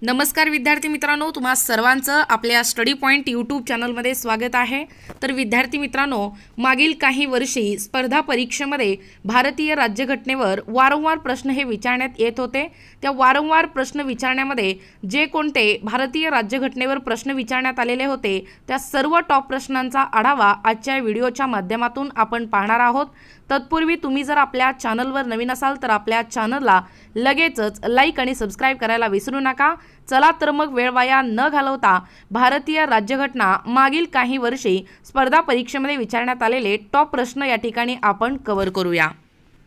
नमस्कार विद्यार्थी मित्रांनो, तुम्हा सर्वांचं आपल्या स्टडी पॉइंट यूट्यूब चॅनलमध्ये स्वागत आहे। तर विद्यार्थी मित्रांनो, मागील काही वर्षी स्पर्धा परीक्षेमध्ये भारतीय राज्यघटनेवर वारंवार प्रश्न हे विचारण्यात येत होते। त्या वारंवार प्रश्न विचारण्यामध्ये जे कोणते भारतीय राज्यघटनेवर प्रश्न विचारण्यात आलेले होते त्या सर्व टॉप प्रश्नांचा आढावा आजच्या व्हिडिओच्या माध्यमातून आपण पाहणार आहोत। तत्पूर्वी तुम्ही जर आपल्या चॅनलवर नवीन असाल तर आपल्या चॅनलला लगेचच लाईक आणि सबस्क्राइब करायला विसरू नका। चला तर मग वेळ वाया न घालवता भारतीय राज्यघटना मागील काही वर्षी स्पर्धा परीक्षेमध्ये विचारण्यात आलेले टॉप प्रश्न या ठिकाणी आपण कव्हर करूया।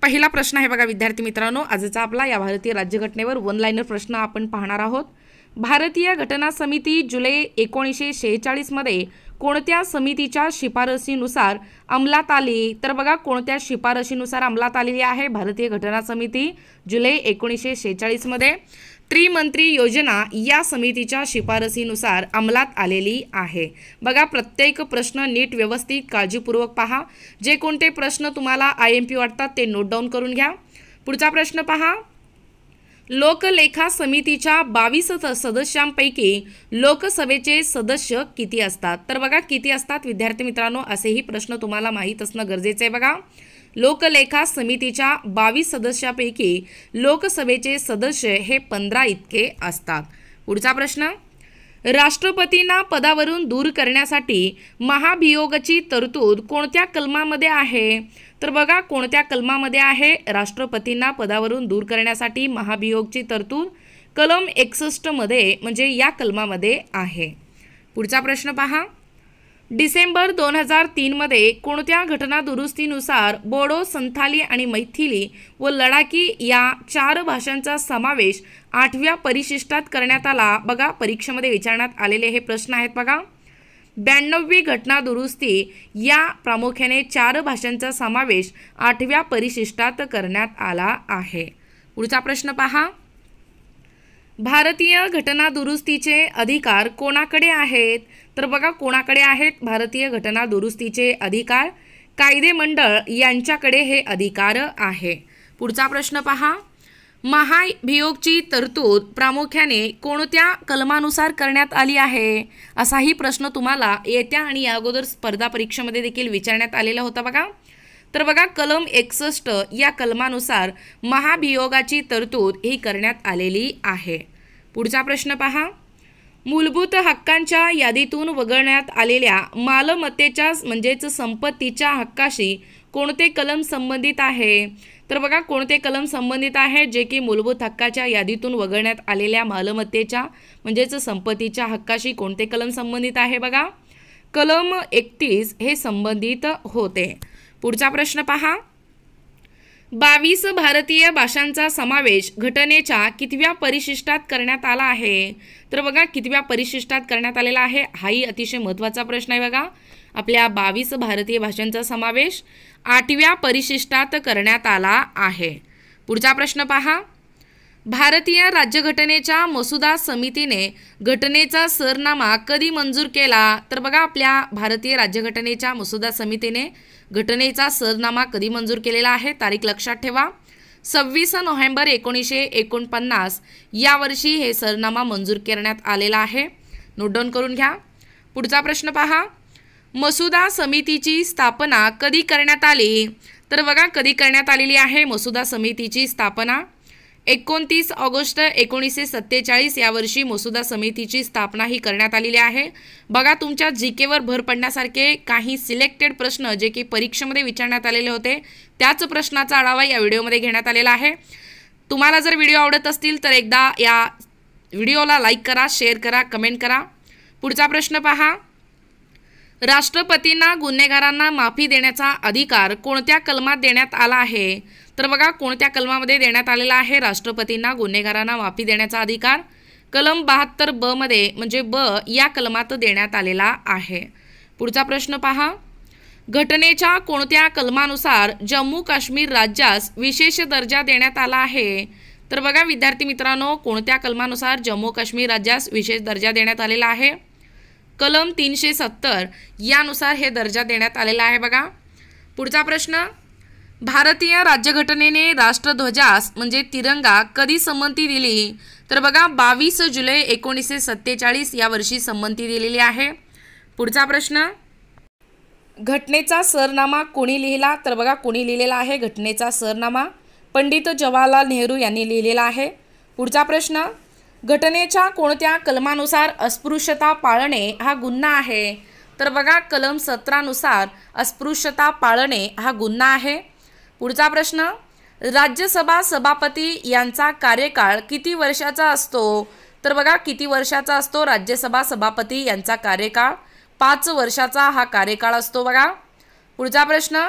पहिला प्रश्न आहे बघा विद्यार्थी मित्रांनो, आजचा आपला या भारतीय राज्यघटनेवर वन लाइनर प्रश्न आपण पाहणार आहोत। भारतीय घटना समिती जुलै 1946 मध्ये कोणत्या समितीच्या शिफारसीनुसार अंमलात आली? तर बघा, कोणत्या शिफारसीनुसार अंमलात आलेली आहे भारतीय घटना समिती जुलै 1946 मध्ये? त्रिमंत्री योजना या समितीच्या शिफारसीनुसार अंमलात आलेली आहे। बघा, प्रत्येक प्रश्न नीट व्यवस्थित काळजीपूर्वक पहा। जे कोणते प्रश्न तुम्हाला IMP वाटतात ते नोट डाऊन करून घ्या। पुढचा प्रश्न पहा, लोकलेखा समितीच्या 22 सदस्यांपैकी लोकसभेचे सदस्य किती असतात? तर बघा, किती असतात विद्यार्थी मित्रांनो, असेही प्रश्न तुम्हाला माहीत असणं गरजेचे आहे। बघा, लोकलेखा समितीच्या 22 सदस्यांपैकी लोकसभेचे सदस्य हे 15 इतके असतात। पुढचा प्रश्न, राष्ट्रपतींना पदावरून दूर करण्यासाठी महाभियोगाची तरतूद कोणत्या कलमामध्ये आहे? तर बघा, कोणत्या कलमामध्ये आहे राष्ट्रपतींना पदावरून दूर करण्यासाठी महाभियोगची तरतूद? कलम 61 मध्ये, म्हणजे या कलमामध्ये आहे। पुढचा प्रश्न पहा, डिसेंबर 2003 मध्ये कोणत्या घटना दुरुस्तीनुसार बोडो, संथाली आणि मैथिली व लडाखी या 4 भाषांचा समावेश 8व्या परिशिष्टात करण्यात आला? बघा, परीक्षेमध्ये विचारण्यात आलेले हे प्रश्न आहेत। बघा, 92वी घटना दुरुस्ती या प्रामुख्याने 4 भाषांचा समावेश 8व्या परिशिष्टात करण्यात आला आहे। पुढचा प्रश्न पहा, भारतीय घटना दुरुस्तीचे अधिकार कोणाकडे आहेत? तर बघा, कोणाकडे आहेत भारतीय घटना दुरुस्तीचे अधिकार? कायदे मंडळ यांच्याकडे हे अधिकार आहे। पुढचा प्रश्न पहा, महाभियोगची तरतूद प्रामुख्याने कोणत्या कलमानुसार करण्यात आली आहे? असाही प्रश्न तुम्हाला येत्या आणि या अगोदर स्पर्धा परीक्षेमध्ये देखील विचारण्यात आलेला होता। बघा, तर बघा, कलम 61 या कलमानुसार महाभियोगाची तरतूद ही करण्यात आलेली आहे। पुढचा प्रश्न पहा, मूलभूत हक्कांच्या यादीतून वगळण्यात आलेल्या मालमत्तेच्या म्हणजेच संपत्तीच्या हक्काशी कोणते कलम संबंधित आहे? तर बघा, कोणते कलम संबंधित आहे जे की मूलभूत हक्काच्या यादीतून वगळण्यात आलेल्या मालमत्तेच्या म्हणजेच संपत्तीच्या हक्काशी कोणते कलम संबंधित आहे? बघा, कलम 31 हे संबंधित होते। पुढचा प्रश्न पहा, 22 भारतीय भाषांचा समावेश घटनेच्या कितव्या परिशिष्टात करण्यात आला आहे? तर बघा, कितव्या परिशिष्टात करण्यात आलेला आहे? हाही अतिशय महत्त्वाचा प्रश्न आहे। बघा, आपल्या 22 भारतीय भाषांचा समावेश 8व्या परिशिष्टात करण्यात आला आहे। पुढचा प्रश्न पहा, भारतीय राज्यघटनेच्या मसुदा समितीने घटनेचा सरनामा कधी मंजूर केला? तर बघा, आपल्या भारतीय राज्यघटनेच्या मसुदा समितीने घटनेचा सरनामा कधी मंजूर केलेला आहे? तारीख लक्षात ठेवा, 26 नोव्हेंबर 1949 या वर्षी हे सरनामा मंजूर करण्यात आलेला आहे। नोट डाऊन करून घ्या। पुढचा प्रश्न पहा, मसुदा समितीची स्थापना कधी करण्यात आली? तर बघा, कधी करण्यात आलेली आहे मसुदा समितीची स्थापना? 29 ऑगस्ट 1947 या वर्षी मसुदा समितीची स्थापना ही करण्यात आलेली आहे। बघा, तुमच्या जीकेवर भर पडण्यासारखे काही सिलेक्टेड प्रश्न जे की परीक्षेमध्ये विचारण्यात आलेले होते त्याच प्रश्नाचा आढावा या व्हिडिओमध्ये घेण्यात आलेला आहे। तुम्हाला जर व्हिडिओ आवडत असतील तर एकदा या व्हिडिओला लाईक करा, शेअर करा, कमेंट करा। पुढचा प्रश्न पहा, राष्ट्रपतींना गुन्हेगारांना माफी देण्याचा अधिकार कोणत्या कलमात देण्यात आला आहे? तर बघा, कोणत्या कलमामध्ये देण्यात आलेला आहे राष्ट्रपतींना गुन्हेगारांना माफी देण्याचा अधिकार? कलम 72 ब मध्ये, म्हणजे ब या कलमात देण्यात आलेला आहे। पुढचा प्रश्न पहा, घटनेच्या कोणत्या कलमानुसार जम्मू काश्मीर राज्यास विशेष दर्जा देण्यात आला आहे? तर बघा विद्यार्थी मित्रांनो, कोणत्या कलमानुसार जम्मू काश्मीर राज्यास विशेष दर्जा देण्यात आलेला आहे? कलम 370 यानुसार हे दर्जा देण्यात आलेला आहे। बघा, पुढचा प्रश्न, भारतीय राज्यघटनेने राष्ट्रध्वजास म्हणजे तिरंगा कधी संमती दिली? तर बघा 22 जुलै 1947 या वर्षी संमती दिलेली आहे. पुढचा प्रश्न, घटनेचा सरनामा कोणी लिहिला? तर बघा कोणी लिहिलेला आहे घटनेचा सरनामा? पंडित जवाहरलाल नेहरू यांनी लिहिलेला आहे. पुढचा प्रश्न, घटनेच्या कोणत्या कलमानुसार अस्पृश्यता पाळणे हा गुन्हा आहे? तर बघा कलम 17 नुसार अस्पृश्यता पाळणे हा गुन्हा आहे. पुढचा प्रश्न, राज्यसभा सभापती यांचा कार्यकाळ किती वर्षाचा असतो? तर बघा किती वर्षाचा असतो राज्यसभा सभापती यांचा कार्यकाळ? 5 वर्षाचा हा कार्यकाळ असतो बघा. पुढचा प्रश्न,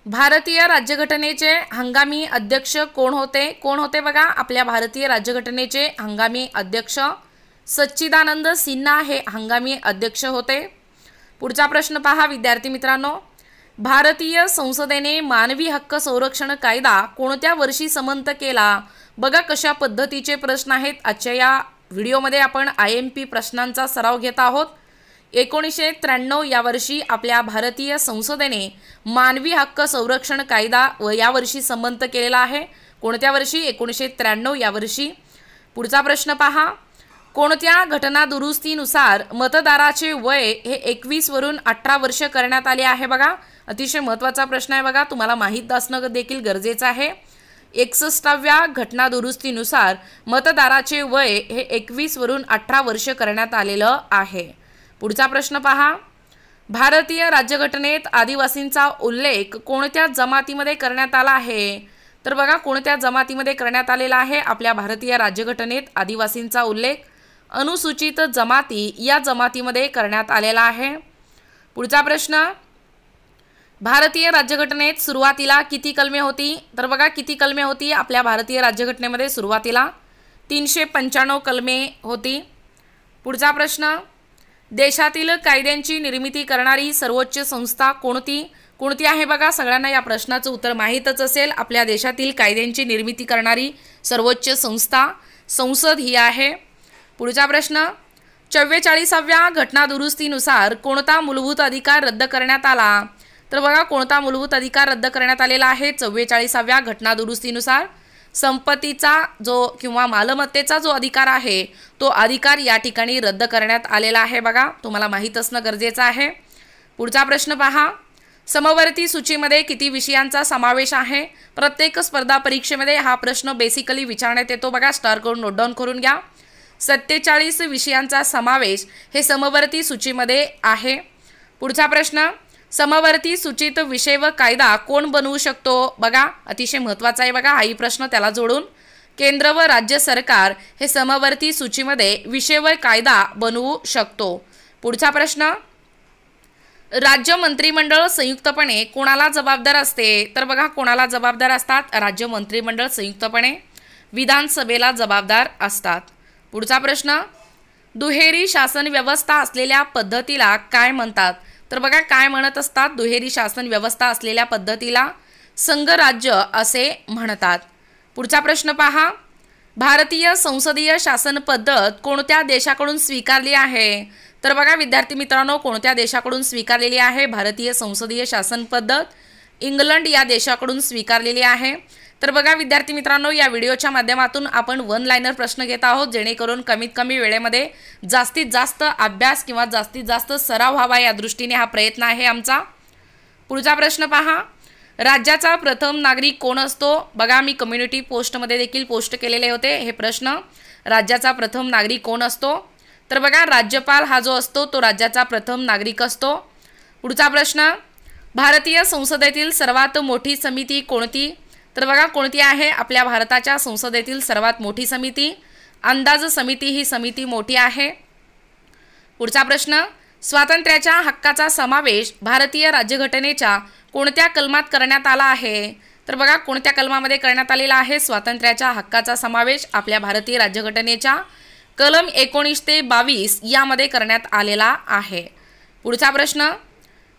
भारतीय राज्यघटनेचे हंगामी अध्यक्ष कोण होते? कोण होते बघा आपल्या भारतीय राज्यघटनेचे हंगामी अध्यक्ष? सच्चिदानंद सिन्हा हे हंगामी अध्यक्ष होते. पुढचा प्रश्न पहा विद्यार्थी मित्रांनो, भारतीय संसदेने मानवी हक्क संरक्षण कायदा कोणत्या वर्षी संमत केला? बघा कशा पद्धतीचे प्रश्न आहेत. आजच्या या व्हिडिओमध्ये आपण IMP प्रश्नांचा सराव घेत आहोत. 1993 या वर्षी आपल्या भारतीय संसदेने मानवी हक्क संरक्षण कायदा या वर्षी संमत केलेला आहे. कोणत्या वर्षी? 1993 या वर्षी. पुढचा प्रश्न पहा, कोणत्या घटना दुरुस्तीनुसार मतदाराचे वय हे 21 वरून 18 वर्ष करण्यात आले आहे? बघा अतिशय महत्त्वाचा प्रश्न आहे बघा, तुम्हाला माहीत असणं देखील गरजेचं आहे. 61व्या घटना दुरुस्तीनुसार मतदाराचे वय हे 21 वरून 18 वर्ष करण्यात आलेलं आहे. पुढचा प्रश्न पहा, भारतीय राज्यघटनेत आदिवासींचा उल्लेख कोणत्या जमातीमध्ये करण्यात आला आहे? तर बघा कोणत्या जमातीमध्ये करण्यात आलेला आहे? आपल्या भारतीय राज्यघटनेत आदिवासींचा उल्लेख अनुसूचित जमाती या जमातीमध्ये करण्यात आलेला आहे. पुढचा प्रश्न, भारतीय राज्यघटनेत सुरुवातीला किती कलमे होती? तर बघा किती कलमे होती आपल्या भारतीय राज्यघटनेमध्ये? सुरुवातीला 395 कलमे होती. पुढचा प्रश्न, देशातील कायद्यांची निर्मिती करणारी सर्वोच्च संस्था कोणती? कोणती आहे? बघा सगळ्यांना या प्रश्नाचं उत्तर माहीतच असेल. आपल्या देशातील कायद्यांची निर्मिती करणारी सर्वोच्च संस्था संसद ही आहे. पुढचा प्रश्न, 44व्या घटना दुरुस्तीनुसार कोणता मूलभूत अधिकार रद्द करण्यात आला? तर बघा कोणता मूलभूत अधिकार रद्द करण्यात आलेला आहे 44व्या घटना दुरुस्तीनुसार? संपत्तीचा जो किंवा मालमत्तेचा जो अधिकार आहे तो अधिकार या ठिकाणी रद्द करण्यात आलेला आहे. बघा तुम्हाला माहीत असणं गरजेचं आहे. पुढचा प्रश्न पहा, समवर्ती सूचीमध्ये किती विषयांचा समावेश आहे? प्रत्येक स्पर्धा परीक्षेमध्ये हा प्रश्न बेसिकली विचारण्यात येतो. बघा स्टार करून नोट डाऊन करून घ्या. 47 विषयांचा समावेश हे समवर्ती सूचीमध्ये आहे. पुढचा प्रश्न, समवर्ती सूचित विषय व कायदा कोण बनवू शकतो? बघा अतिशय महत्त्वाचा आहे बघा हाही प्रश्न, त्याला जोडून केंद्र व राज्य सरकार हे समवर्ती सूचीमध्ये विषय व कायदा बनवू शकतो. पुढचा प्रश्न, राज्य मंत्रिमंडळ संयुक्तपणे कोणाला जबाबदार असते? तर बघा कोणाला जबाबदार असतात? राज्य मंत्रिमंडळ संयुक्तपणे विधानसभेला जबाबदार असतात. पुढचा प्रश्न, दुहेरी शासन व्यवस्था असलेल्या पद्धतीला काय म्हणतात? तर बघा काय म्हणत असतात? दुहेरी शासन व्यवस्था असलेल्या पद्धतीला संघराज्य असे म्हणतात. पुढचा प्रश्न पहा, भारतीय संसदीय शासन पद्धत कोणत्या देशाकडून स्वीकारली आहे? तर बघा विद्यार्थी मित्रांनो कोणत्या देशाकडून स्वीकारलेली आहे भारतीय संसदीय शासन पद्धत? इंग्लंड या देशाकडून स्वीकारलेली आहे. तर बघा विद्यार्थी मित्रांनो या व्हिडिओच्या माध्यमातून आपण 1 लाइनर प्रश्न घेत आहोत जेणेकरून कमीत कमी वेळेमध्ये जास्तीत जास्त अभ्यास किंवा जास्तीत जास्त सराव व्हावा या दृष्टीने हा प्रयत्न आहे आमचा. पुढचा प्रश्न पहा, राज्याचा प्रथम नागरिक कोण असतो? बघा मी कम्युनिटी पोस्टमध्ये देखील पोस्ट केलेले होते हे प्रश्न. राज्याचा प्रथम नागरिक कोण असतो? तर बघा राज्यपाल हा जो असतो तो राज्याचा प्रथम नागरिक असतो. पुढचा प्रश्न, भारतीय संसदेतील सर्वात मोठी समिती कोणती? तर बघा कोणती आहे आपल्या भारताच्या संसदेतील सर्वात मोठी समिती? अंदाज समिती ही समिती मोठी आहे. पुढचा प्रश्न, स्वातंत्र्याच्या हक्काचा समावेश भारतीय राज्यघटनेच्या कोणत्या कलमात करण्यात आला आहे? तर बघा कोणत्या कलमामध्ये करण्यात आलेला आहे स्वातंत्र्याच्या हक्काचा समावेश? आपल्या भारतीय राज्यघटनेच्या कलम 19 ते 22 यामध्ये करण्यात आलेला आहे. पुढचा प्रश्न,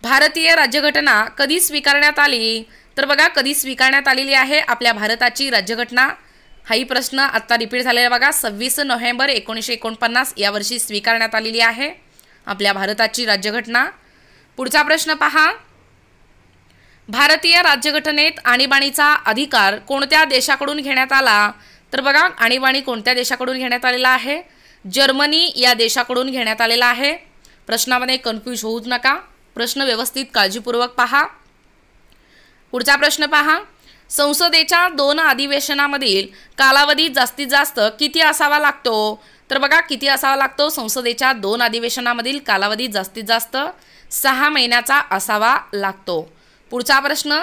भारतीय राज्यघटना कधी स्वीकारण्यात आली? तर बघा कधी स्वीकारण्यात आलेली आहे आपल्या भारताची राज्यघटना? हाही प्रश्न आता रिपीट झालेला बघा. 26 नोव्हेंबर 1949 या वर्षी स्वीकारण्यात आलेली आहे आपल्या भारताची राज्यघटना. पुढचा प्रश्न पहा, भारतीय राज्यघटनेत आणीबाणीचा अधिकार कोणत्या देशाकडून घेण्यात आला? तर बघा, आणीबाणी कोणत्या देशाकडून घेण्यात आलेला आहे? जर्मनी या देशाकडून घेण्यात आलेला आहे. प्रश्नामध्ये कन्फ्यूज होऊच नका, प्रश्न व्यवस्थित काळजीपूर्वक पहा. पुढचा प्रश्न पहा. संसदेच्या 2 अधिवेशनामधील कालावधी जास्तीत जास्त किती असावा लागतो? तर बघा, किती असावा लागतो? संसदेच्या 2 अधिवेशनामधील कालावधी जास्तीत जास्त 6 महिन्याचा असावा लागतो. पुढचा प्रश्न.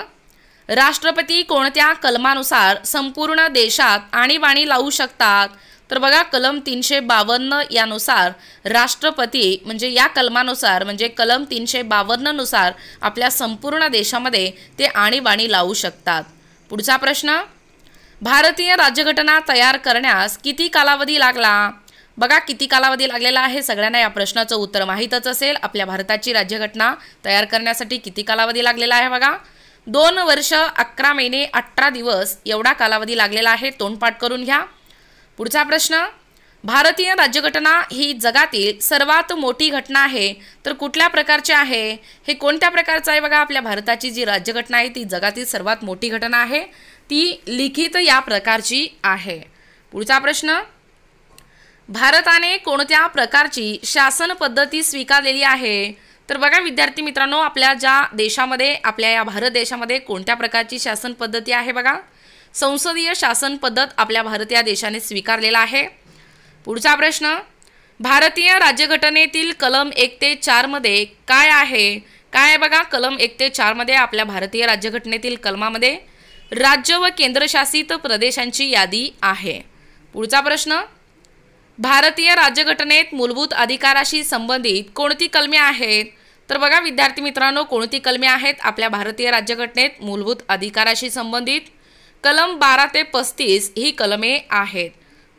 राष्ट्रपती कोणत्या कलमानुसार संपूर्ण देशात आणीबाणी लावू शकतात? तर बघा, कलम 352 यानुसार राष्ट्रपती म्हणजे या कलमानुसार म्हणजे कलम 352 नुसार आपल्या संपूर्ण देशामध्ये ते आणीबाणी लावू शकतात. पुढचा प्रश्न. भारतीय राज्यघटना तयार करण्यास किती कालावधी लागला? बघा, किती कालावधी लागलेला आहे? सगळ्यांना या प्रश्नाचं उत्तर माहीतच असेल. आपल्या भारताची राज्यघटना तयार करण्यासाठी किती कालावधी लागलेला आहे? बघा, 2 वर्ष 11 महिने 18 दिवस एवढा कालावधी लागलेला आहे. तोंडपाठ करून घ्या. पुढचा प्रश्न. भारतीय राज्यघटना ही जगातील सर्वात मोठी घटना आहे, तर कुठल्या प्रकारची आहे? हे कोणत्या प्रकारचं आहे? बघा, आपल्या भारताची जी राज्यघटना आहे ती जगातील सर्वात मोठी घटना आहे. ती लिखित या प्रकारची आहे. पुढचा प्रश्न. भारताने कोणत्या प्रकारची शासन पद्धती स्वीकारलेली आहे? तर बघा विद्यार्थी मित्रांनो, आपल्या ज्या देशामध्ये आपल्या या भारत देशामध्ये कोणत्या प्रकारची शासन पद्धती आहे? बघा, संसदीय शासन पद्धत आपल्या भारत या देशाने स्वीकारलेला आहे. पुढचा प्रश्न. भारतीय राज्यघटनेतील कलम 1 ते 4 मध्ये काय आहे? काय आहे? बघा, कलम 1 ते 4 मध्ये आपल्या भारतीय राज्यघटनेतील कलमामध्ये राज्य व केंद्रशासित प्रदेशांची यादी आहे. पुढचा प्रश्न. भारतीय राज्यघटनेत मूलभूत अधिकाराशी संबंधित कोणती कलमे आहेत? तर बघा विद्यार्थी मित्रांनो, कोणती कलमे आहेत आपल्या भारतीय राज्यघटनेत मूलभूत अधिकाराशी संबंधित? कलम 12 ते 35 ही कलमे आहेत.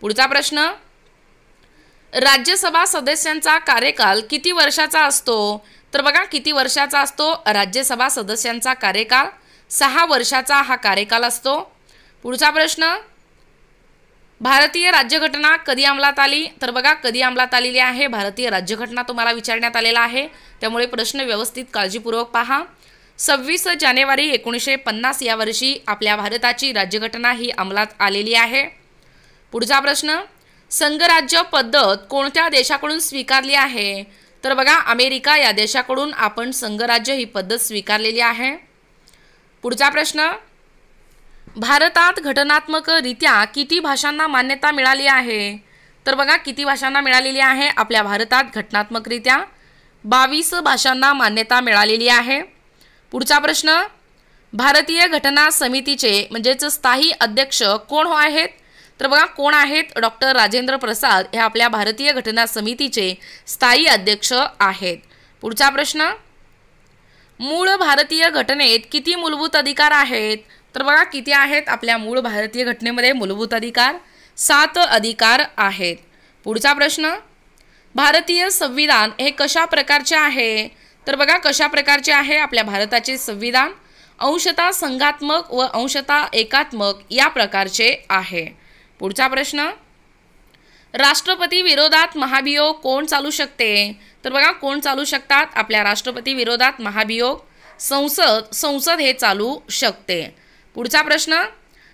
पुढचा प्रश्न. राज्यसभा सदस्यांचा कार्यकाल किती वर्षाचा असतो? तर बघा, किती वर्षाचा असतो? राज्यसभा सदस्यांचा कार्यकाल 6 वर्षाचा हा कार्यकाल असतो. पुढचा प्रश्न. भारतीय राज्यघटना कधी अंमलात आली? तर बघा, कधी अंमलात आलेली आहे भारतीय राज्यघटना तुम्हाला विचारण्यात आलेला आहे, त्यामुळे प्रश्न व्यवस्थित काळजीपूर्वक पहा. 26 जानेवारी 1950 या वर्षी आपल्या भारताची राज्यघटना ही अंमलात आलेली आहे. पुढचा प्रश्न. संघराज्य पद्धत कोणत्या देशाकडून स्वीकारली आहे? तर बघा, अमेरिका या देशाकडून आपण संघराज्य ही पद्धत स्वीकारलेली आहे. पुढचा प्रश्न. भारतात घटनात्मकरित्या किती भाषांना मान्यता मिळाली आहे? तर बघा, किती भाषांना मिळालेली आहे? आपल्या भारतात घटनात्मकरित्या 22 भाषांना मान्यता मिळालेली आहे. पुढचा प्रश्न. भारतीय घटना समितीचे म्हणजेच स्थायी अध्यक्ष कोण आहेत? तर बघा, कोण आहेत? डॉक्टर राजेंद्र प्रसाद हे आपल्या भारतीय घटना समितीचे स्थायी अध्यक्ष आहेत. पुढचा प्रश्न. मूळ भारतीय घटनेत किती मूलभूत अधिकार आहेत? तर बघा, किती आहेत आपल्या मूळ भारतीय घटनेमध्ये मूलभूत अधिकार? 7 अधिकार आहेत. पुढचा प्रश्न. भारतीय संविधान हे कशा प्रकारचे आहे? तर बघा, कशा प्रकारचे आहे आपल्या भारताचे संविधान? अंशतः संघात्मक व अंशतः एकात्मक या प्रकारचे आहे. पुढचा प्रश्न. राष्ट्रपती विरोधात महाभियोग कोण चालू शकते? तर बघा, कोण चालू शकतात? आपल्या राष्ट्रपती विरोधात महाभियोग संसद हे चालू शकते. पुढचा प्रश्न.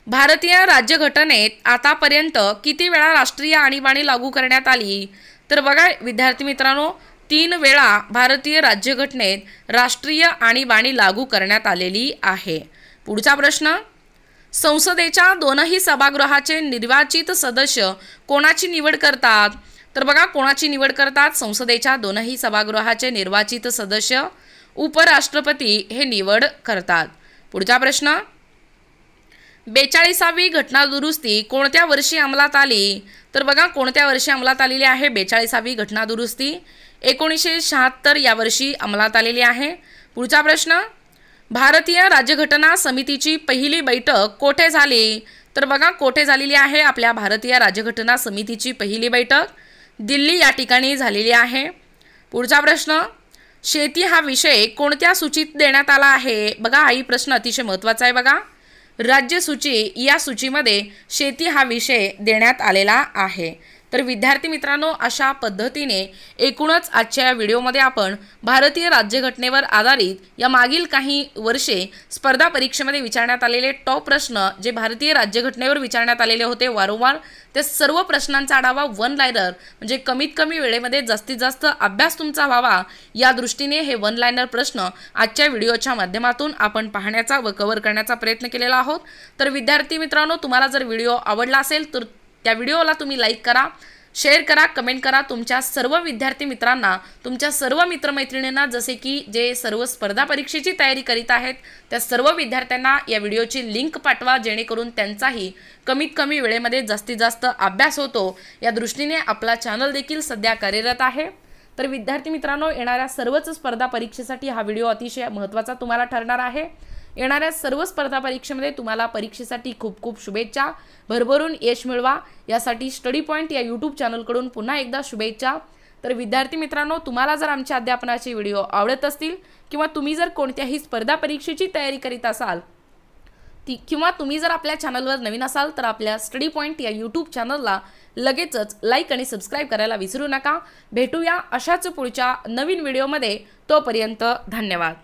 भारतीय राज्यघटनेत आतापर्यंत किती वेळा राष्ट्रीय आणीबाणी लागू करण्यात आली? तर बघा विद्यार्थी मित्रांनो, 3 वेळा भारतीय राज्यघटनेत राष्ट्रीय आणीबाणी लागू करण्यात आलेली आहे. पुढचा प्रश्न. संसदेच्या 2ही सभागृहाचे निर्वाचित सदस्य कोणाची निवड करतात? तर बघा, कोणाची निवड करतात? संसदेच्या 2ही सभागृहाचे निर्वाचित सदस्य उपराष्ट्रपती हे निवड करतात. पुढचा प्रश्न. 42वी घटना दुरुस्ती कोणत्या वर्षी अंमलात आली? तर बघा, कोणत्या वर्षी अंमलात आलेली आहे 42वी घटना दुरुस्ती? 1976 या वर्षी अंमलात आलेली आहे. पुढचा प्रश्न. भारतीय राज्यघटना समितीची पहिली बैठक कोठे झाली? तर बघा, कोठे झालेली आहे आपल्या भारतीय राज्यघटना समितीची पहिली बैठक? दिल्ली या ठिकाणी झालेली आहे. पुढचा प्रश्न. शेती हा विषय कोणत्या सूचीत देण्यात आला आहे? बघा, हा प्रश्न अतिशय महत्त्वाचा आहे. बघा, राज्य सूची या सूचीमध्ये शेती हा विषय देण्यात आलेला आहे. तर विद्यार्थी मित्रांनो, अशा पद्धतीने एकूणच आजच्या या व्हिडिओमध्ये आपण भारतीय राज्यघटनेवर आधारित या मागील काही वर्षे स्पर्धा परीक्षेमध्ये विचारण्यात आलेले टॉप प्रश्न जे भारतीय राज्यघटनेवर विचारण्यात आलेले होते वारंवार, त्या सर्व प्रश्नांचा आढावा वन लाइनर म्हणजे कमीत कमी वेळेमध्ये जास्तीत जास्त अभ्यास तुमचा व्हावा या दृष्टीने हे वन लाइनर प्रश्न आजच्या व्हिडिओच्या माध्यमातून आपण पाहण्याचा व कव्हर करण्याचा प्रयत्न केलेला आहोत। तर विद्यार्थी मित्रांनो, तुम्हाला जर व्हिडिओ आवडला असेल तर त्या व्हिडिओला तुम्ही लाईक करा, शेअर करा, कमेंट करा। तुमच्या सर्व विद्यार्थी मित्रांना, तुमच्या सर्व मित्रमैत्रिणींना, जसे की जे सर्व स्पर्धा परीक्षेची तयारी करीत आहेत त्या सर्व विद्यार्थ्यांना या व्हिडिओची लिंक पाठवा, जेणेकरून त्यांचाही कमीत कमी वेळेमध्ये जास्तीत जास्त अभ्यास होतो या दृष्टीने आपला चॅनल देखील सध्या कार्यरत आहे। तर विद्यार्थी मित्रांनो, येणाऱ्या सर्वच स्पर्धा परीक्षेसाठी हा व्हिडिओ अतिशय महत्त्वाचा तुम्हाला ठरणार आहे। येणाऱ्या सर्व स्पर्धा परीक्षेमध्ये तुम्हाला परीक्षेसाठी खूप खूप शुभेच्छा, भरभरून यश मिळवा यासाठी स्टडी पॉइंट या यूट्यूब चॅनलकडून पुन्हा एकदा शुभेच्छा। तर विद्यार्थी मित्रांनो, तुम्हाला जर आमच्या अध्यापनाचे व्हिडिओ आवडत असतील किंवा तुम्ही जर कोणत्याही स्पर्धा परीक्षेची तयारी करीत असाल किंवा तुम्ही जर आपल्या चॅनलवर नवीन असाल तर आपल्या स्टडी पॉइंट या यूट्यूब चॅनलला लगेचच लाईक आणि सबस्क्राईब करायला विसरू नका। भेटूया अशाच पुढच्या नवीन व्हिडिओमध्ये, तोपर्यंत धन्यवाद।